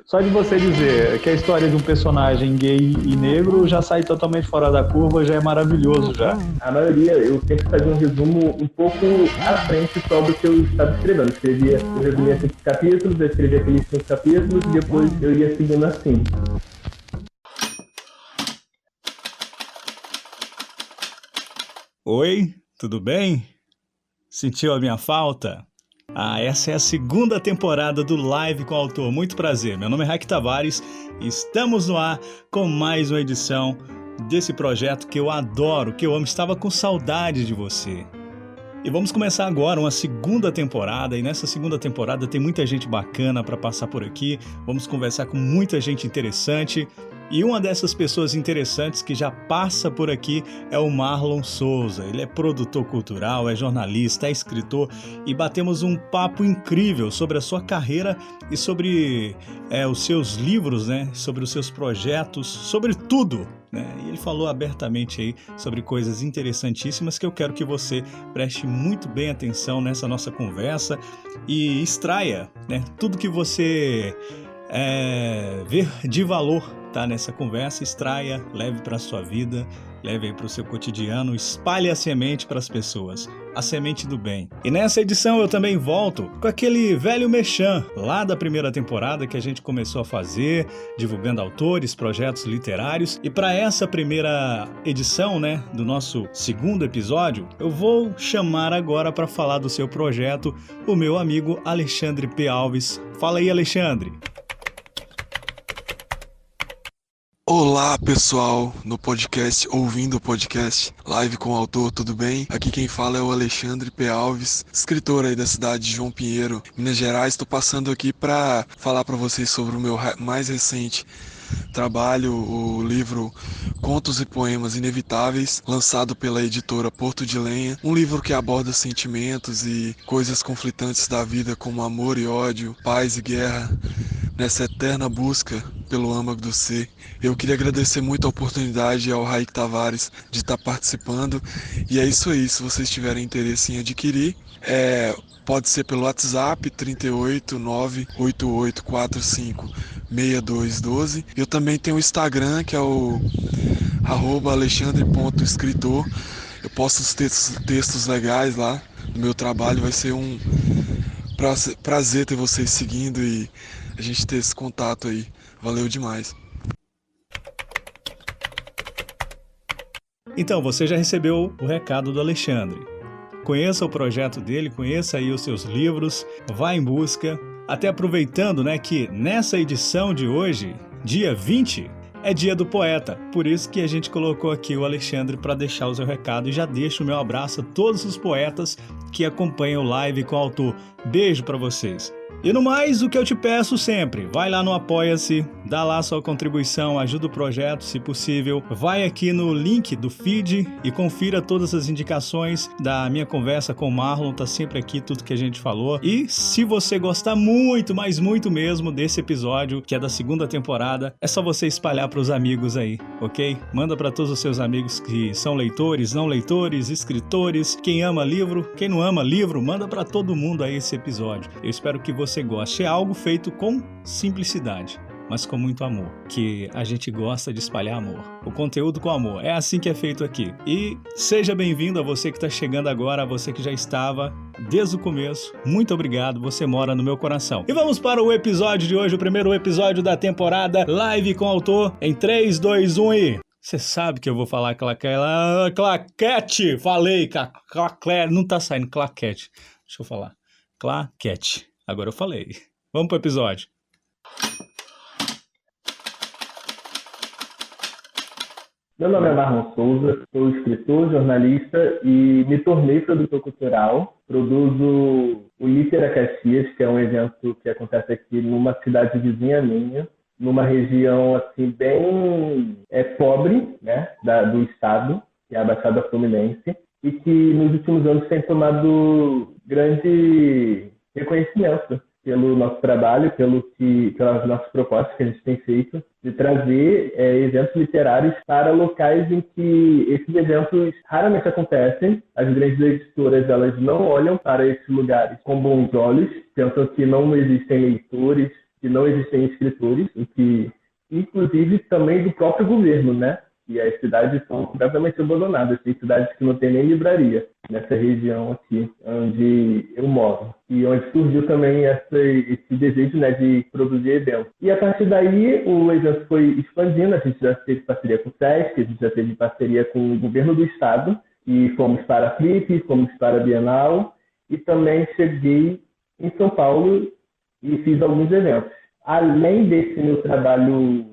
Só de você dizer que a história de um personagem gay e negro já sai totalmente fora da curva, já é maravilhoso já. A maioria, eu sempre fazia um resumo um pouco à frente sobre o que eu estava escrevendo. Eu resumia 5 capítulos, eu escrevia aqueles 5 capítulos e depois eu ia seguindo assim. Oi, tudo bem? Sentiu a minha falta? Essa é a segunda temporada do Live com o Autor. Muito prazer, meu nome é Raik Tavares e estamos no ar com mais uma edição desse projeto que eu adoro, que eu amo. Estava com saudade de você. E vamos começar agora uma segunda temporada, e nessa segunda temporada tem muita gente bacana para passar por aqui, vamos conversar com muita gente interessante, e uma dessas pessoas interessantes que já passa por aqui é o Marlon Souza. Ele é produtor cultural, é jornalista, é escritor, e batemos um papo incrível sobre a sua carreira e sobre os seus livros, né? Sobre os seus projetos, sobre tudo. E ele falou abertamente aí sobre coisas interessantíssimas que eu quero que você preste muito bem atenção nessa nossa conversa e extraia, né, tudo que você ver de valor, tá, nessa conversa. Extraia, leve para a sua vida, leve aí para o seu cotidiano, espalhe a semente para as pessoas, a semente do bem. E nessa edição eu também volto com aquele velho merchan lá da primeira temporada que a gente começou a fazer, divulgando autores, projetos literários. E para essa primeira edição, né, do nosso segundo episódio, eu vou chamar agora para falar do seu projeto o meu amigo Alexandre P. Alves. Fala aí, Alexandre. Olá pessoal, no podcast, ouvindo o podcast Live com o Autor, tudo bem? Aqui quem fala é o Alexandre P. Alves, escritor aí da cidade de João Pinheiro, Minas Gerais. Estou passando aqui para falar para vocês sobre o meu mais recente trabalho, o livro Contos e Poemas Inevitáveis, lançado pela editora Porto de Lenha. Um livro que aborda sentimentos e coisas conflitantes da vida, como amor e ódio, paz e guerra, nessa eterna busca pelo âmago do ser. Eu queria agradecer muito a oportunidade ao Raik Tavares de estar participando. E é isso aí, se vocês tiverem interesse em adquirir, pode ser pelo WhatsApp 38988456212. Eu também tenho o Instagram, que é o @alexandre.escritor. Eu posto os textos legais lá do meu trabalho. Vai ser um prazer ter vocês seguindo e a gente ter esse contato aí. Valeu demais. Então, você já recebeu o recado do Alexandre. Conheça o projeto dele, conheça aí os seus livros, vá em busca. Até aproveitando, né, que nessa edição de hoje, dia 20, é dia do poeta. Por isso que a gente colocou aqui o Alexandre para deixar o seu recado. E já deixo o meu abraço a todos os poetas que acompanham o Live com o Autor. Beijo para vocês. E no mais, o que eu te peço sempre, vai lá no Apoia-se, dá lá sua contribuição, ajuda o projeto se possível, vai aqui no link do feed e confira todas as indicações da minha conversa com o Marlon, tá sempre aqui tudo que a gente falou. E se você gostar muito, mas muito mesmo desse episódio, que é da segunda temporada, é só você espalhar para os amigos aí, ok? Manda para todos os seus amigos que são leitores, não leitores, escritores, quem ama livro, quem não ama livro, manda para todo mundo aí esse episódio. Eu espero que você goste. É algo feito com simplicidade, mas com muito amor, que a gente gosta de espalhar amor. O conteúdo com amor. É assim que é feito aqui. E seja bem-vindo a você que está chegando agora, a você que já estava desde o começo. Muito obrigado, você mora no meu coração. E vamos para o episódio de hoje, o primeiro episódio da temporada Live com o Autor. Em 3, 2, 1 e... Você sabe que eu vou falar claquete. Falei, claquete. Não tá saindo claquete. Deixa eu falar. Claquete. Agora eu falei. Vamos pro episódio. Meu nome é Marlon Souza, sou escritor, jornalista e me tornei produtor cultural. Produzo o Litera Caxias, que é um evento que acontece aqui numa cidade vizinha minha, numa região assim bem pobre, né, do estado, que é a Baixada Fluminense, e que nos últimos anos tem tomado grande reconhecimento pelo nosso trabalho, pelas nossas propostas que a gente tem feito, de trazer eventos literários para locais em que esses eventos raramente acontecem. As grandes editoras, elas não olham para esses lugares com bons olhos, pensam que não existem leitores, que não existem escritores, o que, inclusive, também do próprio governo, né? E as cidades são completamente abandonadas. Tem cidades que não tem nem livraria nessa região aqui, onde eu moro. E onde surgiu também esse desejo, né, de produzir eventos. E a partir daí, o evento foi expandindo. A gente já teve parceria com o SESC, a gente já teve parceria com o governo do estado. E fomos para a Flip, fomos para a Bienal. E também cheguei em São Paulo e fiz alguns eventos. Além desse meu trabalho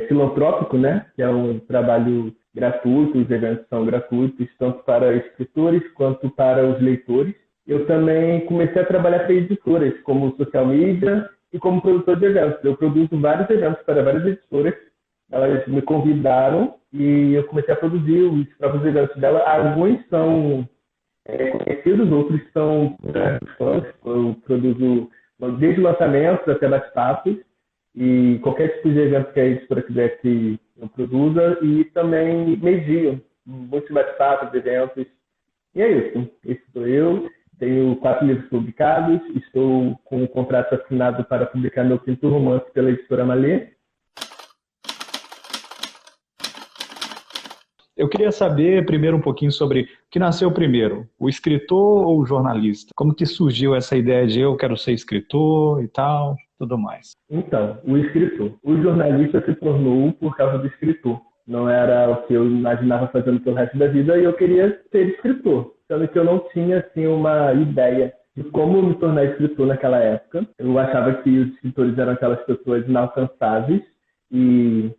filantrópico, né, que é um trabalho gratuito, os eventos são gratuitos, tanto para escritores quanto para os leitores. Eu também comecei a trabalhar para editoras, como social media e como produtor de eventos. Eu produzo vários eventos para várias editoras, elas me convidaram e eu comecei a produzir os próprios eventos dela. Alguns são conhecidos, outros são fãs. Eu produzo desde lançamentos até bate-papos, e qualquer tipo de evento que a editora quiser que eu produza, e também medio muitos bate-papos, eventos. E é isso. Esse sou eu. Tenho 4 livros publicados. Estou com um contrato assinado para publicar meu quinto romance pela editora Malê. Eu queria saber primeiro um pouquinho sobre o que nasceu primeiro, o escritor ou o jornalista? Como que surgiu essa ideia de eu quero ser escritor e tal, tudo mais? Então, o escritor. O jornalista se tornou por causa do escritor. Não era o que eu imaginava fazendo pelo resto da vida e eu queria ser escritor. Sendo que eu não tinha assim, uma ideia de como me tornar escritor naquela época. Eu achava que os escritores eram aquelas pessoas inalcançáveis e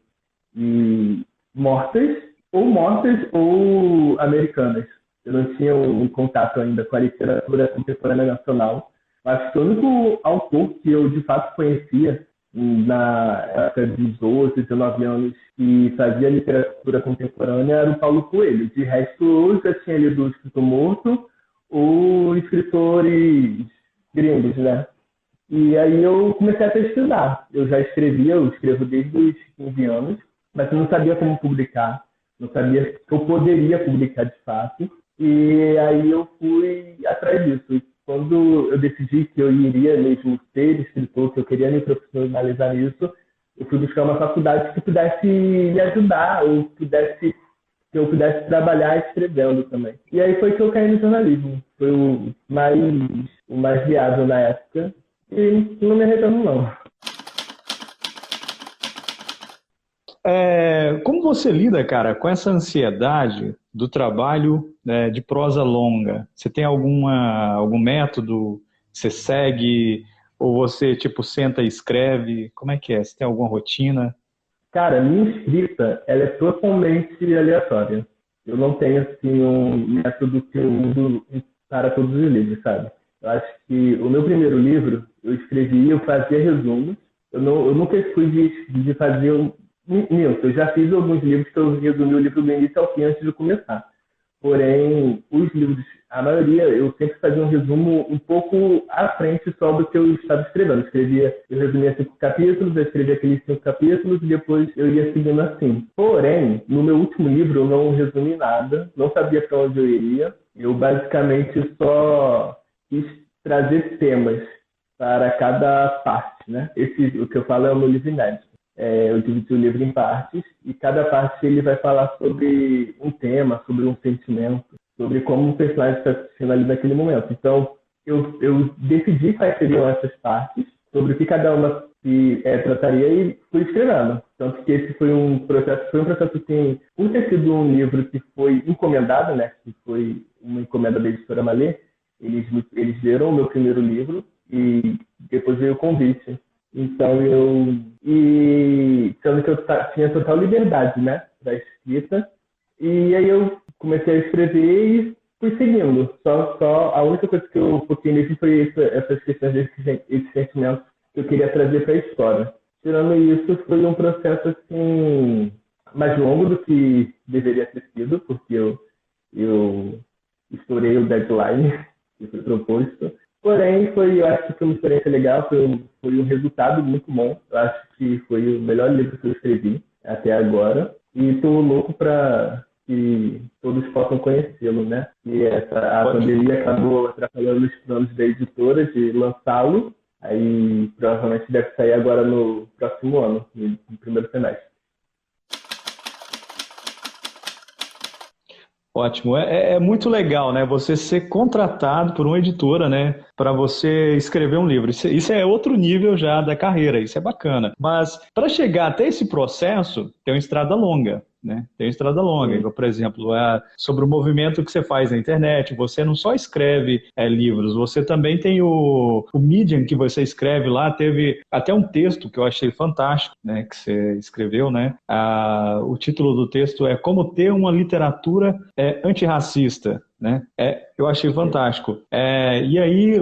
mortas ou americanas. Eu não tinha um contato ainda com a literatura contemporânea nacional. Acho que o único autor que eu, de fato, conhecia na época de 12, 19 anos que fazia literatura contemporânea era o Paulo Coelho. De resto, eu já tinha lido O Escritor Morto ou escritores gringos, né? E aí eu comecei a pesquisar. Eu já escrevia, eu escrevo desde os 15 anos, mas eu não sabia como publicar. Não sabia que eu poderia publicar de fato. E aí eu fui atrás disso. Quando eu decidi que eu iria mesmo ser escritor, que eu queria me profissionalizar nisso, eu fui buscar uma faculdade que pudesse me ajudar, ou que eu pudesse trabalhar escrevendo também. E aí foi que eu caí no jornalismo. Foi o mais viável na época. E não me arrependo, não. Como você lida, cara, com essa ansiedade do trabalho, né, de prosa longa? Você tem algum método que você segue? Ou você, tipo, senta e escreve? Como é que é? Você tem alguma rotina? Cara, minha escrita, ela é totalmente aleatória. Eu não tenho, assim, um método que eu uso para todos os livros, sabe? Eu acho que o meu primeiro livro, eu escrevi, eu fazia resumos. Eu nunca fui de fazer Minto, eu já fiz alguns livros que eu resumi o livro do início ao fim antes de começar. Porém, os livros, a maioria, eu sempre fazia um resumo um pouco à frente só do que eu estava escrevendo. Eu resumia 5 capítulos, eu escrevia aqueles 5 capítulos e depois eu ia seguindo assim. Porém, no meu último livro eu não resumi nada, não sabia para onde eu iria. Eu basicamente só quis trazer temas para cada parte, né? O que eu falo é o meu livro inédito. Eu dividi o livro em partes e cada parte ele vai falar sobre um tema, sobre um sentimento, sobre como o personagem está se sentindo ali naquele momento. Então, eu decidi quais seriam essas partes, sobre o que cada uma trataria e fui escrevendo. Tanto que esse foi um processo que, por ter sido um livro que foi encomendado, né, que foi uma encomenda da editora Malê, eles leram o meu primeiro livro e depois veio o convite. Então, sendo que eu tinha total liberdade, né, da escrita, e aí eu comecei a escrever e fui seguindo. Só a única coisa que eu foquei nisso foi essas questões, esses sentimentos que eu queria trazer para a história. Tirando isso, foi um processo, assim, mais longo do que deveria ter sido, porque eu estourei o deadline que foi proposto. Porém, eu acho que foi uma experiência legal, foi um resultado muito bom. Eu acho que foi o melhor livro que eu escrevi até agora. E estou louco para que todos possam conhecê-lo, né? E a pandemia acabou atrapalhando os planos da editora de lançá-lo, Aí provavelmente deve sair agora no próximo ano, no primeiro semestre. Ótimo. É muito legal, né? Você ser contratado por uma editora, né? Para você escrever um livro. Isso é outro nível já da carreira, isso é bacana. Mas para chegar até esse processo, tem uma estrada longa. Né? Tem uma estrada longa, igual, por exemplo, sobre o movimento que você faz na internet. Você não só escreve livros, você também tem o Medium que você escreve lá. Teve até um texto que eu achei fantástico, né? Que você escreveu, né? O título do texto é Como Ter uma Literatura Antirracista. Né? Eu achei fantástico. E aí,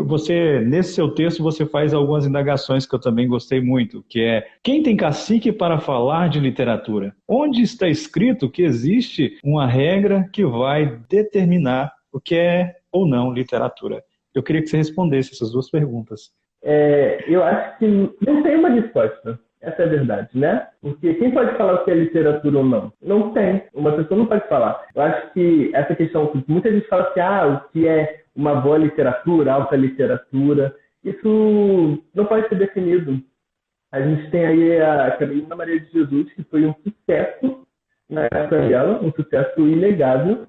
nesse seu texto, você faz algumas indagações que eu também gostei muito, que é: quem tem cacique para falar de literatura? Onde está escrito que existe uma regra que vai determinar o que é ou não literatura? Eu queria que você respondesse essas duas perguntas. Eu acho que não tem uma resposta. Essa é a verdade, né? Porque quem pode falar o que é literatura ou não? Não tem. Uma pessoa não pode falar. Eu acho que essa questão, muita gente fala assim, o que é uma boa literatura, alta literatura, isso não pode ser definido. A gente tem aí a Carolina Maria de Jesus, que foi um sucesso na época dela, um sucesso inegável,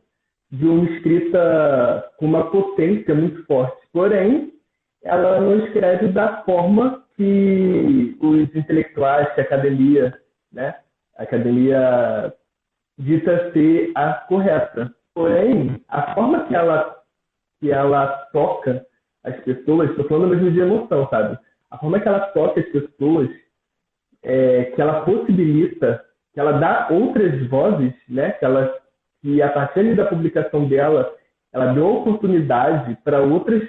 de uma escrita com uma potência muito forte. Porém, ela não escreve da forma que os intelectuais, que a academia, né? A academia dita ser a correta. Porém, a forma que ela toca as pessoas, estou falando mesmo de emoção, sabe? A forma que ela toca as pessoas, que ela possibilita, que ela dá outras vozes, né? Que a partir da publicação dela, ela deu oportunidade para outras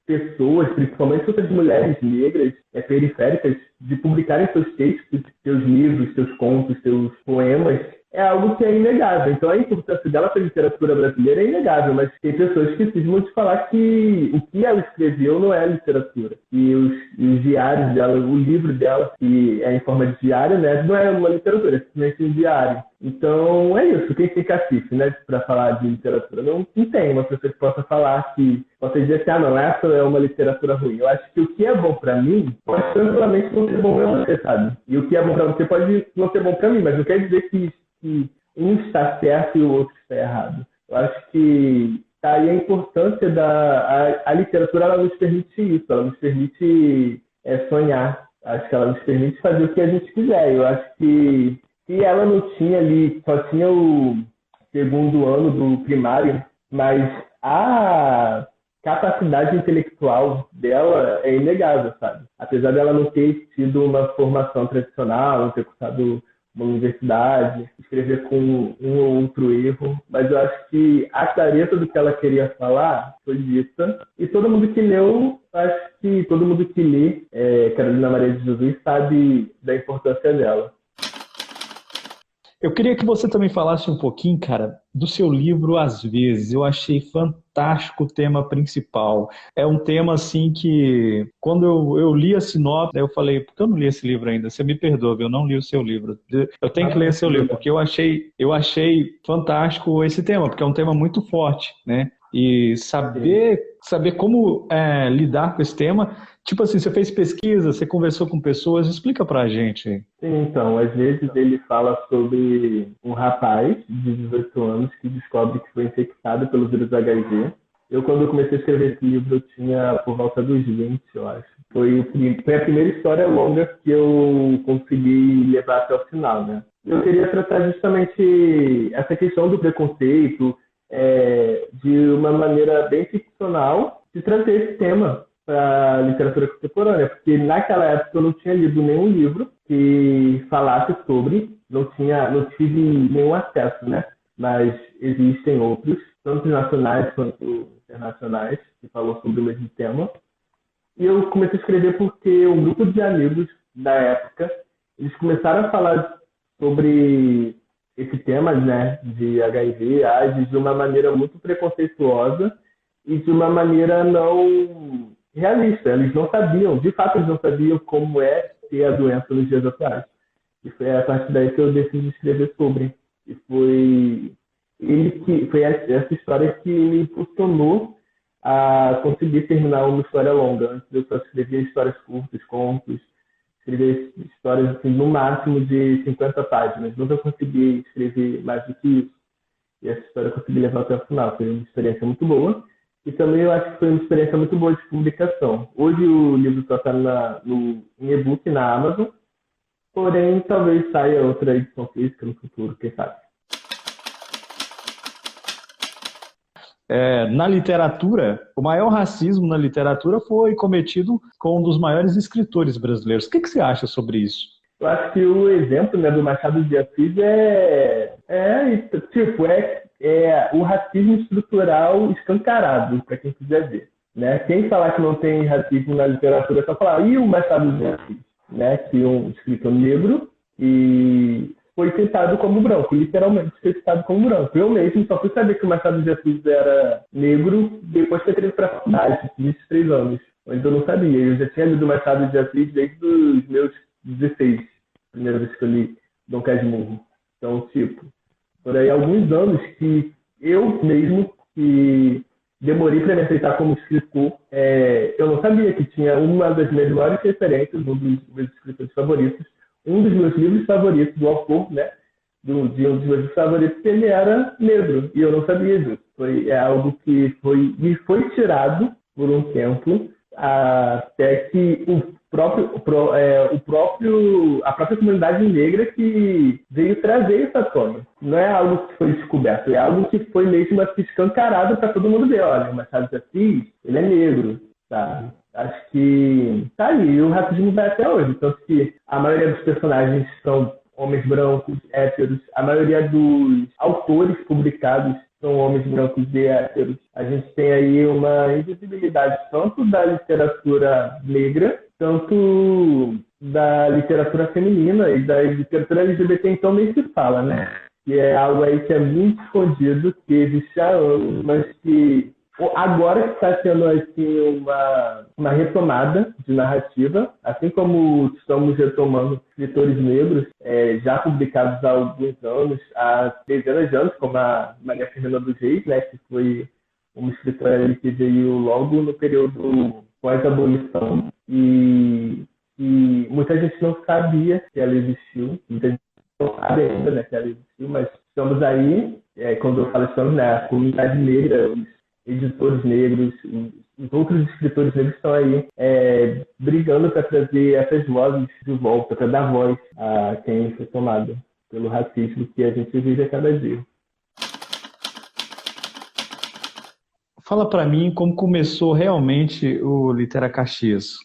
pessoas, principalmente outras mulheres negras, periféricas, de publicarem seus textos, seus livros, seus contos, seus poemas, é algo que é inegável. Então a importância dela para a literatura brasileira é inegável, mas tem pessoas que cismam de falar que o que ela escreveu não é literatura. E os diários dela, o livro dela, que é em forma de diário, né, não é uma literatura, é simplesmente um diário. Então é isso, quem tem cacife, né, para falar de literatura? Não tem uma pessoa que possa falar que, possa dizer assim, não, essa é uma literatura ruim. Eu acho que o que é bom para mim pode tranquilamente não ser bom para você, sabe? E o que é bom para você pode não ser bom para mim, mas não quer dizer que um está certo e o outro está errado. Eu acho que tá aí a importância a literatura, ela nos permite isso, ela nos permite sonhar. Acho que ela nos permite fazer o que a gente quiser. Eu acho que se ela não tinha ali, só tinha o segundo ano do primário, mas a capacidade intelectual dela é inegável, sabe? Apesar dela não ter tido uma formação tradicional, não ter cursado uma universidade, escrever com um ou outro erro, mas eu acho que a clareza do que ela queria falar foi dita, e todo mundo que leu, acho que todo mundo que lê Carolina Maria de Jesus sabe da importância dela. Eu queria que você também falasse um pouquinho, cara, do seu livro Às Vezes. Eu achei fantástico o tema principal. É um tema, assim, que quando eu li a sinopse, eu falei, por que eu não li esse livro ainda? Você me perdoa, eu não li o seu livro. Eu tenho que ler seu livro, porque eu achei fantástico esse tema, porque é um tema muito forte, né? E saber como lidar com esse tema. Tipo assim, você fez pesquisa, você conversou com pessoas, explica pra gente. Sim, então, às vezes ele fala sobre um rapaz de 18 anos que descobre que foi infectado pelo vírus HIV. Quando eu comecei a escrever esse livro, eu tinha por volta dos 20, eu acho. Foi a primeira história longa que eu consegui levar até o final, né? Eu queria tratar justamente essa questão do preconceito, de uma maneira bem ficcional, de trazer esse tema para a literatura contemporânea, porque naquela época eu não tinha lido nenhum livro que falasse sobre, não tive nenhum acesso, né? Mas existem outros, tanto nacionais quanto internacionais, que falam sobre o mesmo tema. E eu comecei a escrever porque um grupo de amigos da época, eles começaram a falar sobre esse tema, né, de HIV, AIDS, de uma maneira muito preconceituosa e de uma maneira não realista. Eles não sabiam, de fato eles não sabiam como é ter a doença nos dias atuais. E foi a partir daí que eu decidi escrever sobre. E foi essa história que me impulsionou a conseguir terminar uma história longa. Antes eu só escrevia histórias curtas, contos, escrevia histórias assim, no máximo de 50 páginas. Nunca consegui escrever mais do que isso. E essa história eu consegui levar até o final. Foi uma experiência muito boa. E também eu acho que foi uma experiência muito boa de publicação. Hoje o livro só está em e-book na Amazon, porém talvez saia outra edição física no futuro, quem sabe. Na literatura, o maior racismo na literatura foi cometido com um dos maiores escritores brasileiros. O que você acha sobre isso? Eu acho que o exemplo, né, do Machado de Assis é o racismo estrutural escancarado, para quem quiser ver. Né? Quem falar que não tem racismo na literatura é só falar, e o Machado de Assis, né? Que é um escritor negro e foi tentado como branco, literalmente foi tentado como branco. Eu mesmo só fui saber que o Machado de Assis era negro depois que eu entrei para a faculdade, 23 anos, onde eu não sabia. Eu já tinha lido o Machado de Assis desde os meus 16, primeira vez que eu li Dom Casmurro. Então, por aí alguns anos que eu mesmo que demorei para me aceitar como escritor, eu não sabia que tinha uma das minhas maiores referências, um dos meus escritores favoritos, um dos meus livros favoritos do autor, né, de um dos meus livros favoritos, ele era negro, e eu não sabia disso. É algo que me foi tirado por um tempo, até que a própria comunidade negra que veio trazer essa tona. Não é algo que foi descoberto, é algo que foi mesmo assim, escancarado para todo mundo ver. Olha, o Machado de Assis, ele é negro, tá? Acho que tá aí, e o racismo vai até hoje. Tanto que a maioria dos personagens são homens brancos, héteros, a maioria dos autores publicados são homens brancos e héteros. A gente tem aí uma invisibilidade tanto da literatura negra, tanto da literatura feminina e da literatura LGBT, então nem se fala, né? Que é algo aí que é muito escondido, que existe há anos, mas que agora que está tendo assim, uma retomada de narrativa, assim como estamos retomando escritores negros já publicados há alguns anos, há dezenas de anos, como a Maria Fernanda dos Reis, né, que foi uma escritora que veio logo no período pós-abolição e muita gente não sabia que ela existiu, muita gente não sabe ainda, né, que ela existiu, mas estamos aí, quando eu falo estamos, né, a comunidade negra, os editores negros, os outros escritores negros estão aí brigando para trazer essas vozes de volta, para dar voz a quem foi tomado pelo racismo que a gente vive a cada dia. Fala para mim como começou realmente o Litera Caxias.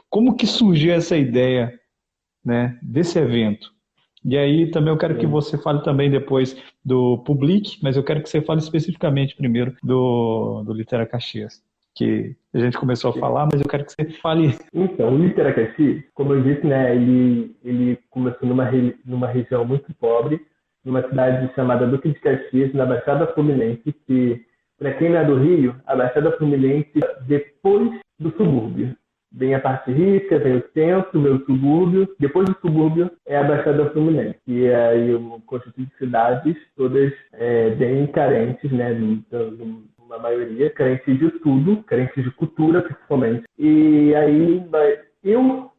Como que surgiu essa ideia, né, desse evento? E aí também eu quero que você fale também depois do Public, mas eu quero que você fale especificamente primeiro do Litera Caxias, que a gente começou a falar, mas eu quero que você fale. Então, o Litera Caxias, como eu disse, né, ele começou numa região muito pobre, numa cidade chamada Duque de Caxias, na Baixada Fluminense, que, para quem não é do Rio, a Baixada Fluminense depois do subúrbio. Vem a parte rica, vem o centro, vem o subúrbio. Depois do subúrbio é a Baixada Fluminense, que é aí um conjunto de cidades todas bem carentes, né? Uma maioria, carentes de tudo, carentes de cultura principalmente. E aí,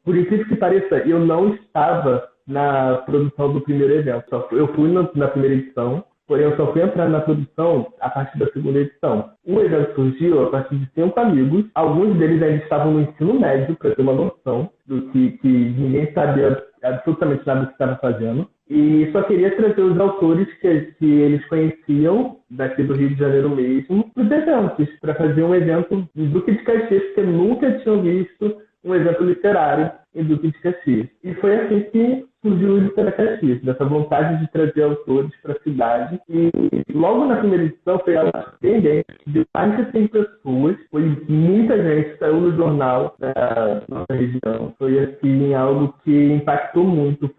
por incrível que pareça, eu não estava na produção do primeiro evento. Eu fui na primeira edição, porém eu só fui entrar na produção a partir da segunda edição. O evento surgiu a partir de 5 amigos, alguns deles ainda estavam no ensino médio, para ter uma noção do que ninguém sabia absolutamente nada do que estava fazendo, e só queria trazer os autores que eles conheciam, daqui do Rio de Janeiro mesmo, para os eventos, para fazer um evento em Duque de Caxias, que nunca tinham visto um evento literário em Duque de Caxias. E foi assim que surgiu o Litera Caxias, dessa vontade de trazer autores para a cidade. E logo na primeira edição foi algo surpreendente, de mais de 100 pessoas, foi muita gente, saiu no jornal da nossa região. Foi assim, algo que impactou muito.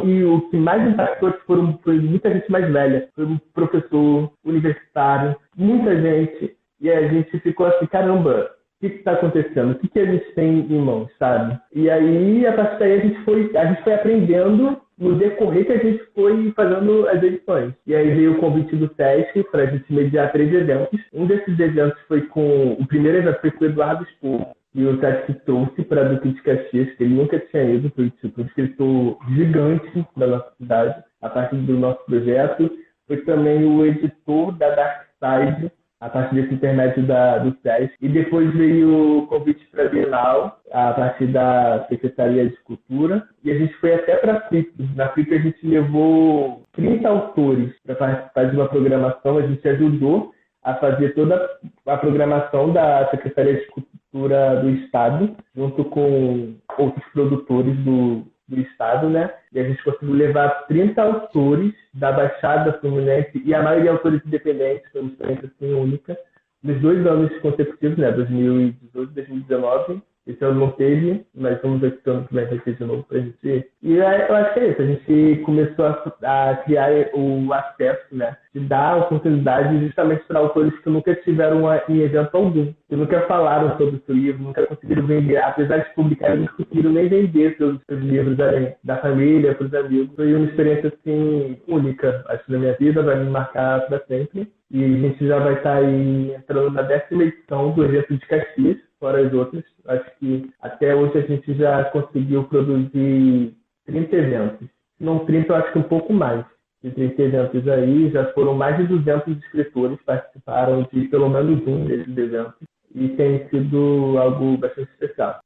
E o que mais impactou foi muita gente mais velha. Foi um professor universitário, muita gente. E a gente ficou assim, caramba, que está acontecendo? O que a gente tem em mãos, sabe? E aí, a partir daí, a gente foi aprendendo no decorrer que a gente foi fazendo as edições. E aí veio o convite do SESC para a gente mediar 3 eventos. Um desses eventos foi o primeiro evento foi com o Eduardo Spohr, e o SESC trouxe para Duque de Caxias, que ele nunca tinha ido, foi tipo, um escritor gigante da nossa cidade, a partir do nosso projeto. Foi também o editor da Dark Side, a partir desse intermédio do SESC. E depois veio o convite para a Bienal, a partir da Secretaria de Cultura. E a gente foi até para a FLIP. Na FLIP a gente levou 30 autores para participar de uma programação. A gente ajudou a fazer toda a programação da Secretaria de Cultura do Estado, junto com outros produtores do Estado, né? E a gente conseguiu levar 30 autores da Baixada Fluminense, e a maioria autores independentes, foi uma experiência assim, única, nos 2 anos consecutivos, né? 2018 e 2019. Esse ano não teve, mas vamos ver se o ano que vai ter de novo para a gente ir. E eu acho que é isso, a gente começou a criar o acesso, né? De dar oportunidade justamente para autores que nunca tiveram em evento algum, que nunca falaram sobre o seu livro, nunca conseguiram vender, apesar de publicar, eles não conseguiram nem vender seus livros além da família, para os amigos. Foi uma experiência assim única, acho que na minha vida, vai me marcar para sempre. E a gente já vai estar aí entrando na 10ª edição do evento de Caxias, fora as outras. Acho que até hoje a gente já conseguiu produzir 30 eventos. Se não 30, eu acho que um pouco mais. De 30 eventos aí, já foram mais de 200 escritores que participaram de pelo menos um desses eventos. E tem sido algo bastante especial.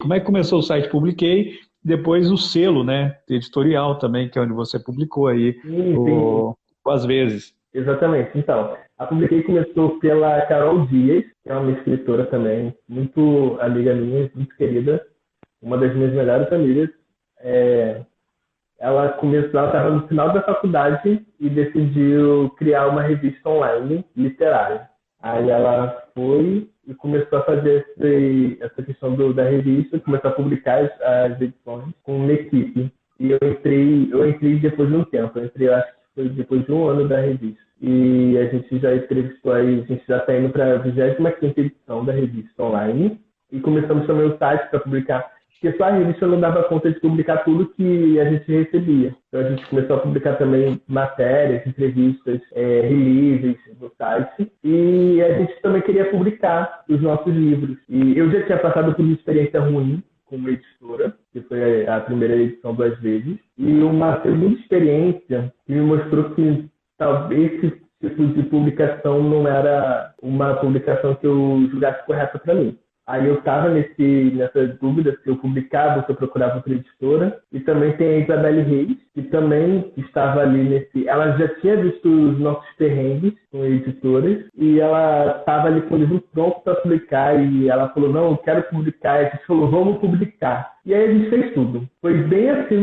Como é que começou o site Publiquei? Depois o selo, né, editorial também, que é onde você publicou aí, às vezes. Exatamente. Então, a Publiquei começou pela Carol Dias, que é uma escritora também, muito amiga minha, muito querida, uma das minhas melhores amigas. Ela estava no final da faculdade e decidiu criar uma revista online literária. Aí ela foi e começou a fazer essa questão da revista, começou a publicar as edições com uma equipe. E eu entrei depois de um tempo, acho que foi depois de um ano da revista. E a gente já entrevistou aí, a gente já está indo para a 25ª edição da revista online. E começamos também o site para publicar, porque só a revista não dava conta de publicar tudo que a gente recebia. Então a gente começou a publicar também matérias, entrevistas, releases no site. E a gente também queria publicar os nossos livros. E eu já tinha passado por uma experiência ruim como editora, que foi a primeira edição 2 vezes. E uma segunda experiência que me mostrou que talvez esse tipo de publicação não era uma publicação que eu julgasse correta para mim. Aí eu estava nessa dúvida se eu publicava ou se eu procurava outra editora. E também tem a Isabelle Reis, que também estava ali Ela já tinha visto os nossos perrengues com editoras e ela estava ali com o livro pronto para publicar. E ela falou, não, eu quero publicar. E a gente falou, vamos publicar. E aí a gente fez tudo. Foi bem assim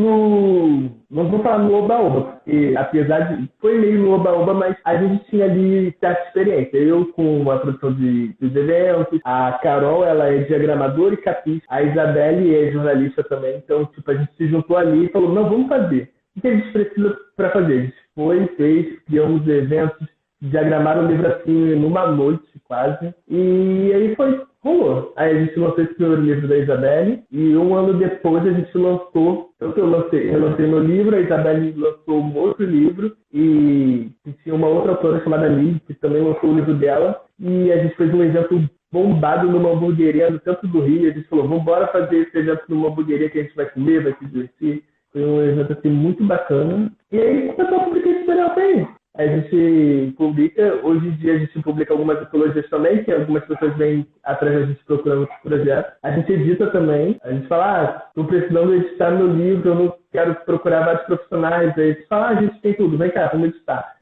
não vou falar no oba-oba, porque apesar de... Foi meio no oba-oba, mas a gente tinha ali certa experiência. Eu com a produção dos eventos, a Carol, ela é diagramadora e capista, a Isabelle é jornalista também, então tipo, a gente se juntou ali e falou, não, vamos fazer. O que a gente precisa para fazer? A gente fez, criamos eventos, diagramaram o livro assim numa noite quase, e aí rolou. Aí a gente lançou esse primeiro livro da Isabelle e um ano depois a gente lançou, tanto eu lancei meu livro, a Isabelle lançou um outro livro e tinha uma outra autora chamada Liz, que também lançou o livro dela, e a gente fez um evento bombado numa hamburgueria no centro do Rio. A gente falou, vamos embora fazer esse evento numa hamburgueria que a gente vai comer, vai se divertir. Foi um evento assim muito bacana. E aí começou a publicar esse material também. A gente publica, hoje em dia a gente publica algumas antologias também, que algumas pessoas vêm atrás da gente procurando outros projetos. A gente edita também, a gente fala, estou precisando editar meu livro, eu não quero procurar vários profissionais. Aí a gente fala, a gente tem tudo, vem cá, vamos editar.